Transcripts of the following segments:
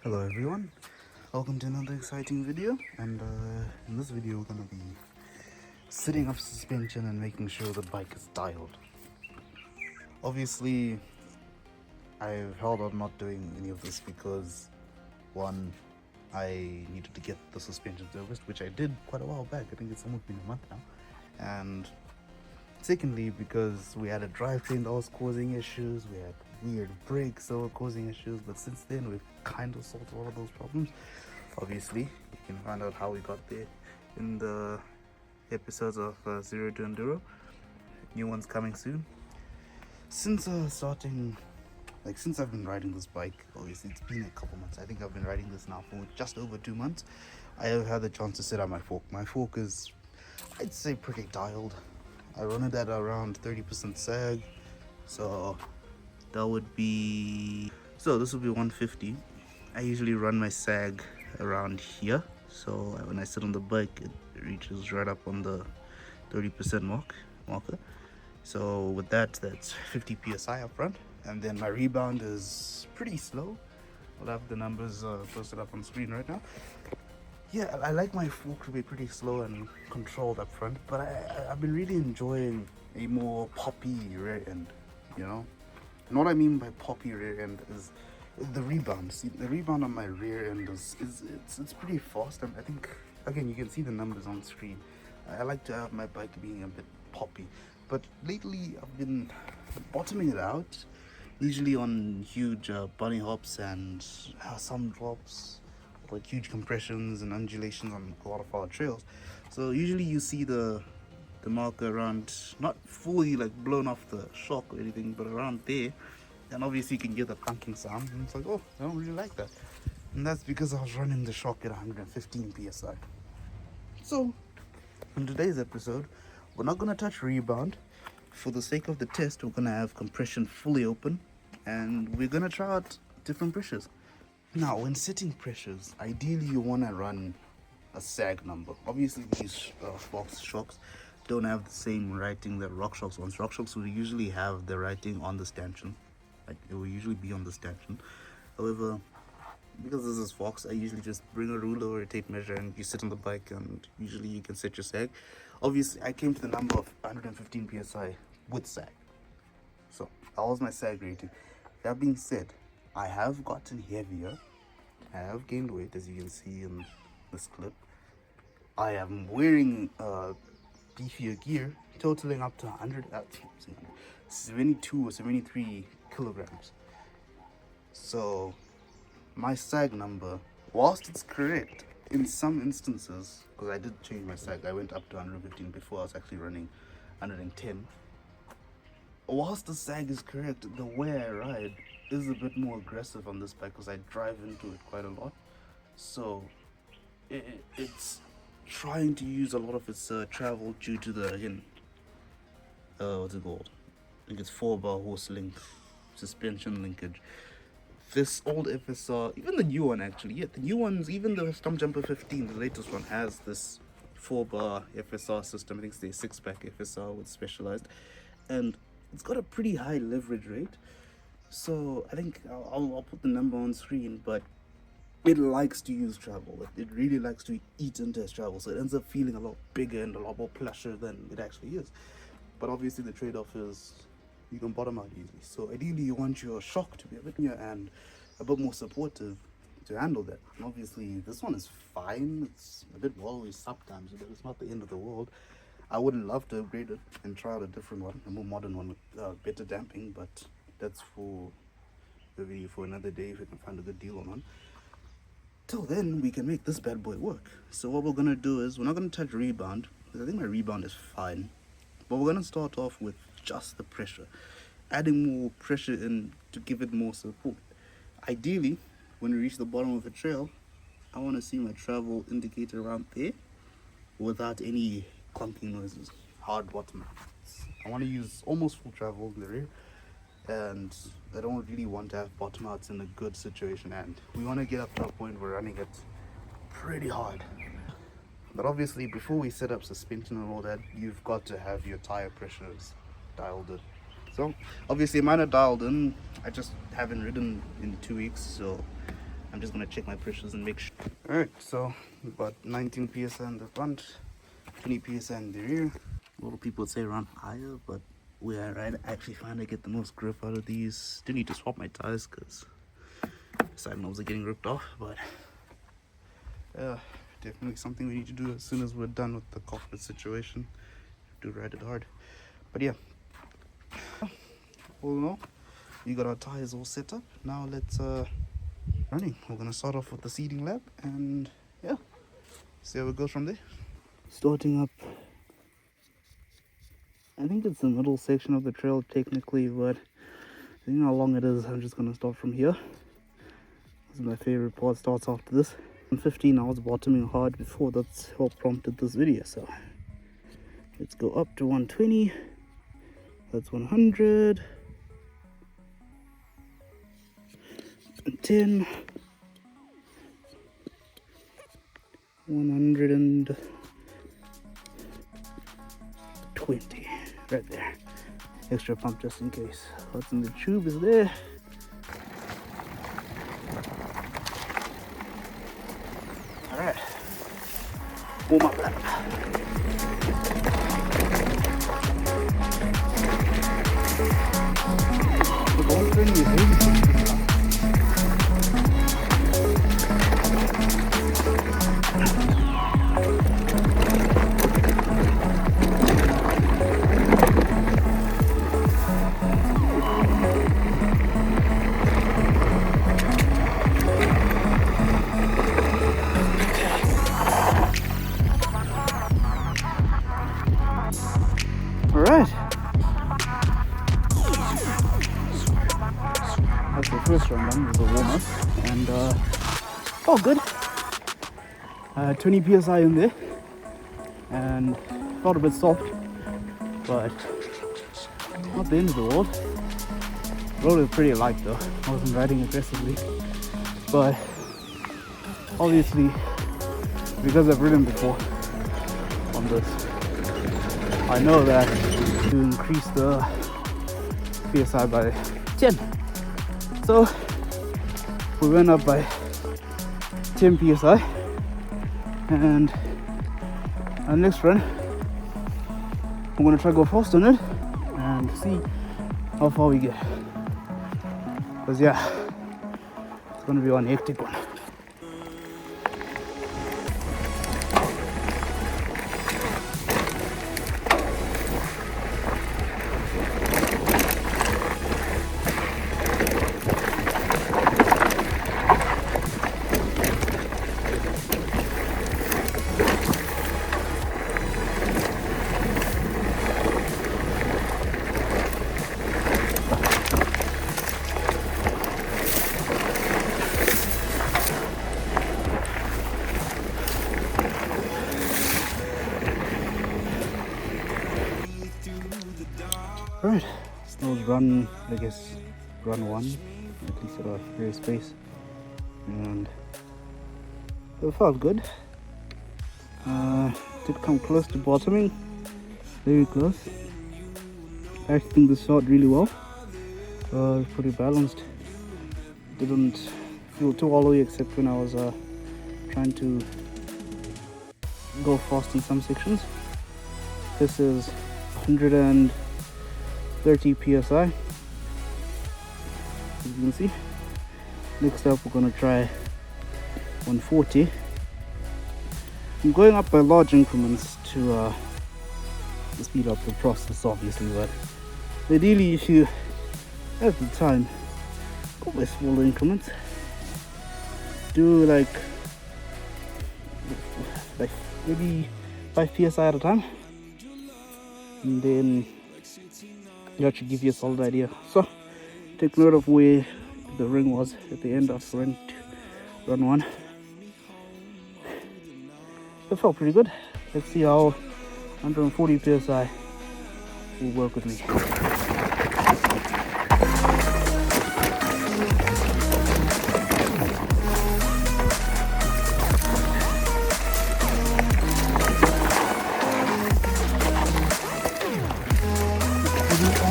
Hello everyone, welcome to another exciting video, and in this video we're going to be setting up suspension and making sure the bike is dialed. Obviously I've held on not doing any of this because one, I needed to get the suspension serviced, which I did quite a while back. I think it's almost been a month now. And secondly, because we had a drivetrain that was causing issues, we had weird brakes that were causing issues, but since then we've kind of solved all of those problems. Obviously, you can find out how we got there in the episodes of Zero to Enduro. New ones coming soon. Since since I've been riding this bike, obviously it's been a couple months. I think I've been riding this now for just over 2 months. I have had the chance to set up my fork. My fork is, I'd say, pretty dialed. I run it at around 30% sag, so that would be, so this will be 150. I usually run my sag around here, so when I sit on the bike it reaches right up on the 30% marker. So with that, that's 50 psi up front, and then my rebound is pretty slow. I'll have the numbers posted up on screen right now. Yeah, I like my fork to be pretty slow and controlled up front, but I've been really enjoying a more poppy rear end, you know? And what I mean by poppy rear end is the rebound. See, the rebound on my rear end it's pretty fast, and I think, again, you can see the numbers on screen. I like to have my bike being a bit poppy, but lately I've been bottoming it out, usually on huge bunny hops and some drops, like huge compressions and undulations on a lot of our trails. So usually you see the marker around, not fully like blown off the shock or anything, but around there, and obviously you can get the clunking sound, and it's like, oh, I don't really like that. And that's because I was running the shock at 115 psi. So in today's episode, we're not going to touch rebound. For the sake of the test, we're going to have compression fully open, and we're going to try out different pressures. Now, when setting pressures, ideally you want to run a sag number. Obviously, these Fox shocks don't have the same writing that RockShox ones. RockShox will usually have the writing on the stanchion. Like, it will usually be on the stanchion. However, because this is Fox, I usually just bring a ruler or a tape measure and you sit on the bike, and usually you can set your sag. Obviously, I came to the number of 115 psi with sag. So, that was my sag rating. That being said, I have gotten heavier. I have gained weight, as you can see in this clip. I am wearing beefier gear, totaling up to 72 or 73 kilograms. So my sag number, whilst it's correct in some instances, because I did change my sag, I went up to 115 before I was actually running 110. Whilst the sag is correct, the way I ride is a bit more aggressive on this bike because I drive into it quite a lot. So it's trying to use a lot of its travel due to the what's it called? I think it's 4-bar horse link suspension linkage. This old FSR, even the new one actually, yeah, the new ones, even the Stumpjumper 15, the latest one, has this 4-bar FSR system. I think it's the 6-pack FSR with Specialized, and it's got a pretty high leverage rate. So I think I'll put the number on screen, but it likes to use travel. It really likes to eat into its travel, so it ends up feeling a lot bigger and a lot more plusher than it actually is. But obviously the trade-off is you can bottom out easily. So ideally you want your shock to be a bit near and a bit more supportive to handle that. And obviously this one is fine. It's a bit wallowy sometimes, but it's not the end of the world. I would love to upgrade it and try out a different one, a more modern one with better damping, but that's for the video for another day if we can find a good deal on one. Till then, we can make this bad boy work. So what we're gonna do is, we're not gonna touch rebound, because I think my rebound is fine. But we're gonna start off with just the pressure, adding more pressure in to give it more support. Ideally, when we reach the bottom of the trail, I want to see my travel indicator around there without any clunking noises. Hard bottom. I want to use almost full travel in the rear, and I don't really want to have bottom outs in a good situation, and we want to get up to a point where running it pretty hard. But obviously before we set up suspension and all that, you've got to have your tire pressures dialed in. So obviously mine are dialed in. I just haven't ridden in 2 weeks, so I'm just gonna check my pressures and make sure. Alright, so about 19 psi in the front, 20 psi in the rear. A lot of people would say around higher, but where I actually find I get the most grip out of these. Still need to swap my tires because side knobs are getting ripped off, but definitely something we need to do as soon as we're done with the cockpit situation. To ride it hard. But yeah, all in all, we got our tires all set up. Now let's running. We're gonna start off with the seating lap and yeah, see how it goes from there. Starting up, I think it's the middle section of the trail technically, but I think how long it is, I'm just gonna start from here. This is my favorite part, starts after this. On 15 I was bottoming hard before, that's what prompted this video. So let's go up to 120, that's 100, 10, 120, right there. Extra pump just in case. What's in the tube is there. Alright, warm up lap. The ball training is heavy. Alright, that's the first run done with the warm-up, and oh good, 20 psi in there, and felt a bit soft, but not the end of the world. Road is pretty light though, I wasn't riding aggressively, but obviously because I've ridden before on this, I know that to increase the PSI by 10. So we went up by 10 PSI, and our next run I'm gonna try to go fast on it and see how far we get. Because yeah, it's gonna be one hectic one. Right, so that was run, I guess, run one, at least at a race pace, and it felt good. Did come close to bottoming, very close. I actually think this felt really well, pretty balanced. Didn't feel too wallowy except when I was trying to go fast in some sections. This is 130 psi, as you can see. Next up we're going to try 140. I'm going up by large increments to speed up the process obviously, but ideally if you have the time, go by smaller increments. Do like maybe 5 psi at a time, and then that should give you a solid idea. So take note of where the ring was at the end of run one. It felt pretty good. Let's see how 140 psi will work with me.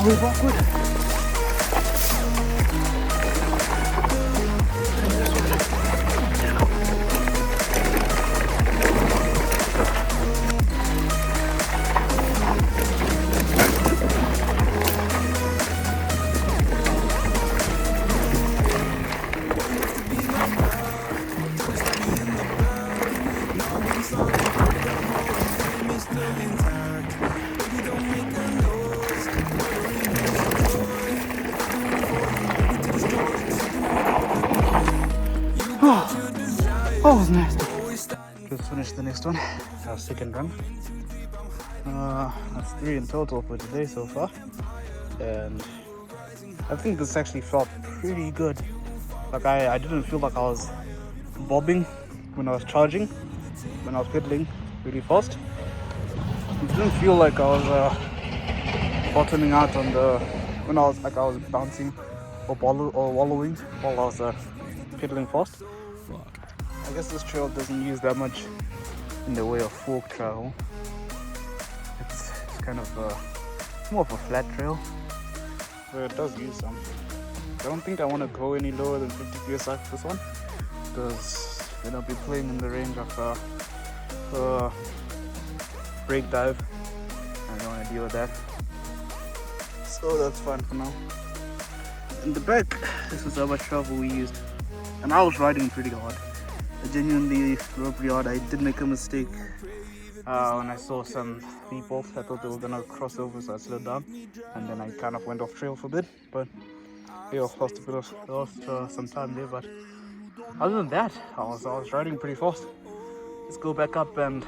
Always awkward. Oh, was nasty. Just finished the next one. Our second run. That's 3 in total for today so far. And I think this actually felt pretty good. Like I didn't feel like I was bobbing when I was charging, when I was pedaling really fast. It didn't feel like I was bottoming out on the when I was bouncing or wallowing while I was pedaling fast. I guess this trail doesn't use that much in the way of fork travel. It's kind of more of a flat trail, but it does use some. I don't think I want to go any lower than 50 psi for this one, because then I'll be playing in the range of brake dive. I don't want to deal with that, so that's fine for now. In the back, this is how much travel we used, and I was riding pretty hard. I genuinely rode pretty hard. I did make a mistake when I saw some people. I thought they were gonna cross over, so I slowed down, and then I kind of went off trail for a bit. But yeah, lost some time there. But other than that, I was riding pretty fast. Let's go back up and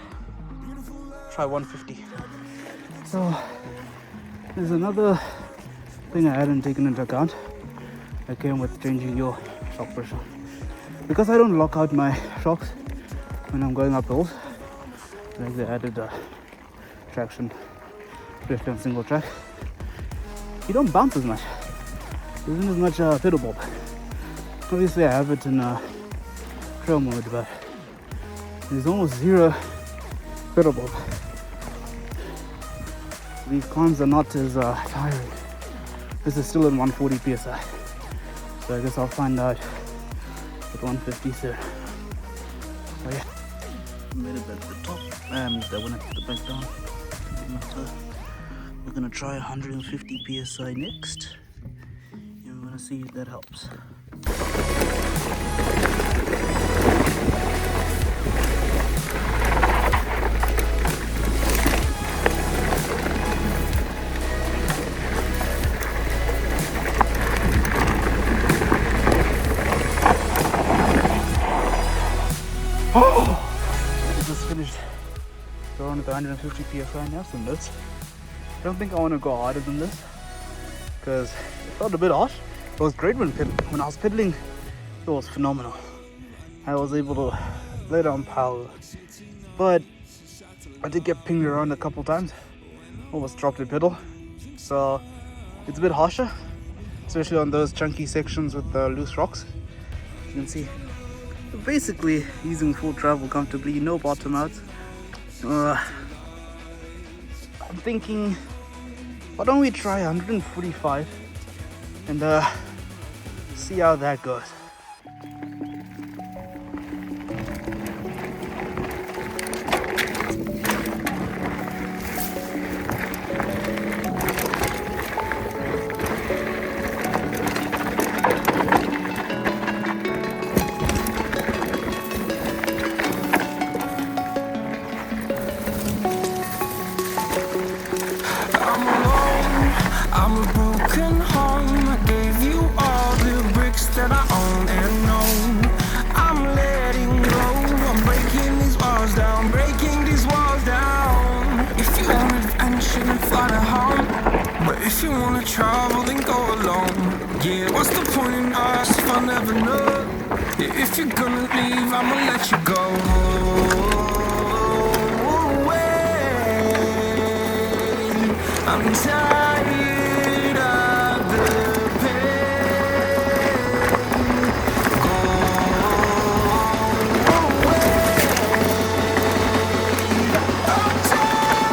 try 150. So there's another thing I hadn't taken into account. I came with changing your shock pressure. Because I don't lock out my shocks when I'm going up hills, like they added traction, especially on single track, you don't bounce as much. There isn't as much pedal bob. Obviously I have it in trail mode, but there's almost zero pedal bob. These climbs are not as tiring. This is still at 140 psi, so I guess I'll find out at 150 soon. So yeah, I made it at the top, and I went at the back down. We're gonna try 150 psi next, and we're gonna see if that helps. Just finished going at 150 psi now, some notes. I don't think I want to go harder than this because it felt a bit harsh. It was great when I was pedaling. It was phenomenal. I was able to lay down power, but I did get pinged around a couple times. Almost dropped the pedal, so it's a bit harsher, especially on those chunky sections with the loose rocks. You can see. Basically using full travel comfortably, no bottom out. I'm thinking, why don't we try 145 and see how that goes. If you wanna travel, then go alone. Yeah, what's the point in us if I never know? Yeah, if you're gonna leave, I'ma let you go. I'm tired of the pain. Go away. I'm tired of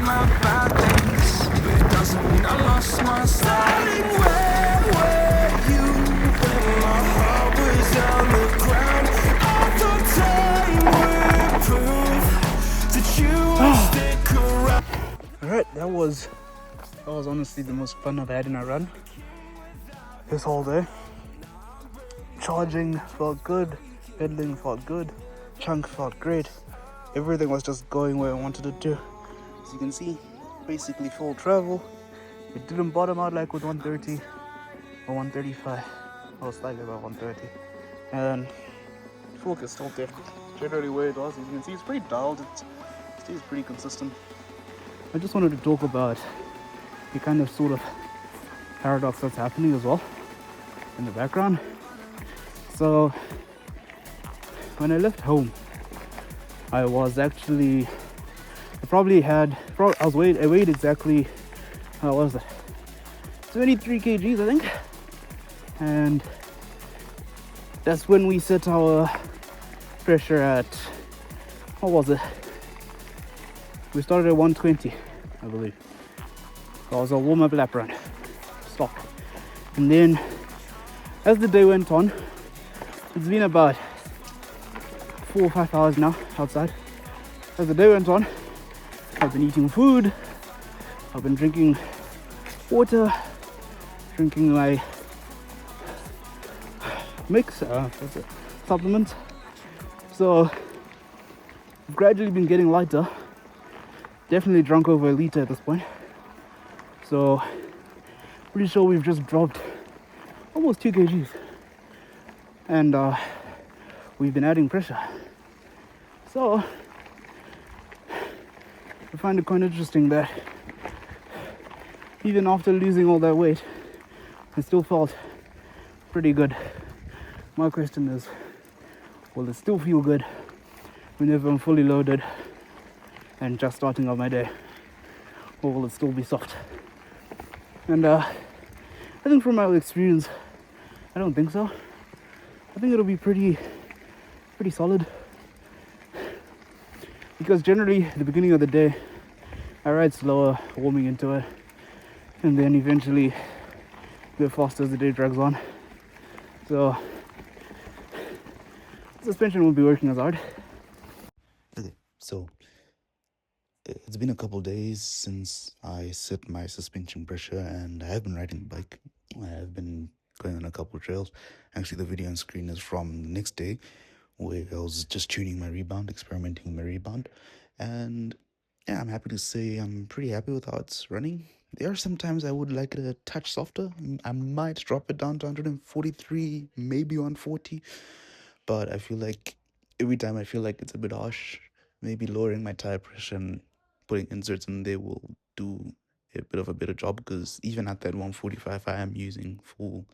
my bad days, but it doesn't mean I lost my style. Darling, where were you when my heart was on the ground? I thought time would prove that you would stick around. Alright, that was honestly the most fun I've had in a run this whole day. Charging felt good, pedaling felt good, chunk felt great. Everything was just going where I wanted it to. As you can see, basically full travel. It didn't bottom out like with 130 or 135, or slightly about 130. And focus still there, generally where it was. As you can see, it's pretty dialed, it stays pretty consistent. I just wanted to talk about the kind of sort of paradox that's happening as well in the background. So when I left home, I was actually, I weighed exactly, how was it? 23 kgs, I think. And that's when we set our pressure at, what was it? We started at 120, I believe. That was a warm-up lap run. Stop. And then, as the day went on, it's been about 4 or 5 hours now outside. As the day went on, I've been eating food, I've been drinking water, drinking my mix, supplements. So, I've gradually been getting lighter. Definitely drunk over a liter at this point. So, pretty sure we've just dropped almost 2 kgs. And we've been adding pressure. So, I find it quite interesting that even after losing all that weight, I still felt pretty good. My question is, will it still feel good whenever I'm fully loaded and just starting out my day? Or will it still be soft? And I think from my experience, I don't think so. I think it'll be pretty solid. Because generally, at the beginning of the day, I ride slower, warming into it. And then eventually, go faster as the day drags on. So, suspension won't be working as hard. Okay, so it's been a couple days since I set my suspension pressure, and I have been riding the bike. I have been going on a couple trails. Actually, the video on screen is from the next day, where I was just tuning my rebound, experimenting with my rebound. And yeah, I'm happy to say I'm pretty happy with how it's running. There are some times I would like it a touch softer. I might drop it down to 143, maybe 140. But I feel like every time I feel like it's a bit harsh, maybe lowering my tire pressure and putting inserts in there will do a bit of a better job, because even at that 145, I am using full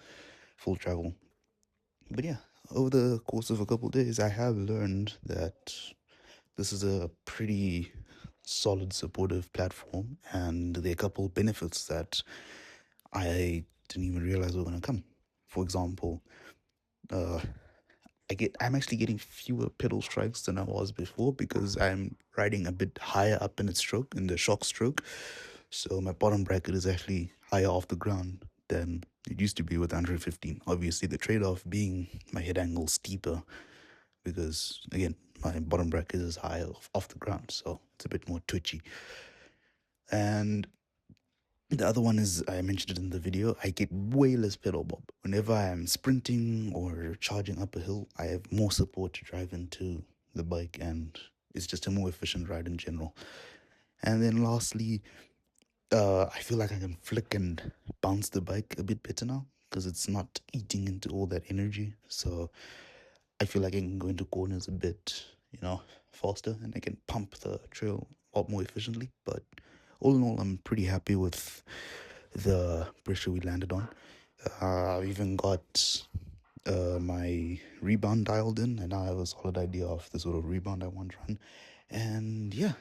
travel. But yeah, over the course of a couple of days, I have learned that this is a pretty solid, supportive platform, and there are a couple of benefits that I didn't even realize were going to come. For example, I'm actually getting fewer pedal strikes than I was before, because I'm riding a bit higher up in the shock stroke. So my bottom bracket is actually higher off the ground than it used to be with 115. Obviously, the trade-off being my head angle steeper, because again, my bottom bracket is higher off the ground, so it's a bit more twitchy. And the other one is, I mentioned it in the video, I get way less pedal bob. Whenever I'm sprinting or charging up a hill, I have more support to drive into the bike, and it's just a more efficient ride in general. And then lastly, I feel like I can flick and bounce the bike a bit better now, because it's not eating into all that energy. So I feel like I can go into corners a bit, faster, and I can pump the trail a lot more efficiently. But all in all, I'm pretty happy with the pressure we landed on. I've even got my rebound dialed in, and now I have a solid idea of the sort of rebound I want to run. And yeah,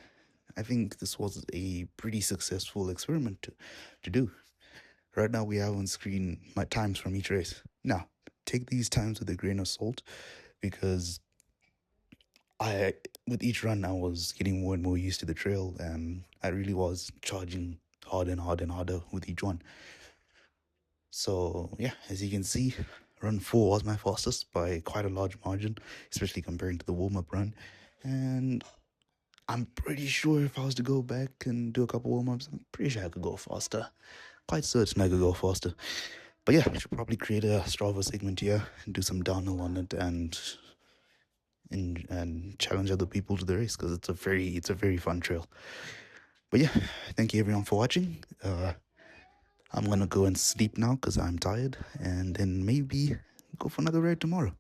I think this was a pretty successful experiment to do. Right now we have on screen my times from each race. Now, take these times with a grain of salt, because with each run, I was getting more and more used to the trail, and I really was charging harder and harder and harder with each one. So yeah, as you can see, run 4 was my fastest by quite a large margin, especially comparing to the warm-up run. And I'm pretty sure if I was to go back and do a couple warm-ups, I'm pretty sure I could go faster. Quite certain I could go faster. But yeah, I should probably create a Strava segment here and do some downhill on it and challenge other people to the race, because it's a very fun trail. But yeah, thank you everyone for watching. I'm gonna go and sleep now because I'm tired, and then maybe go for another ride tomorrow.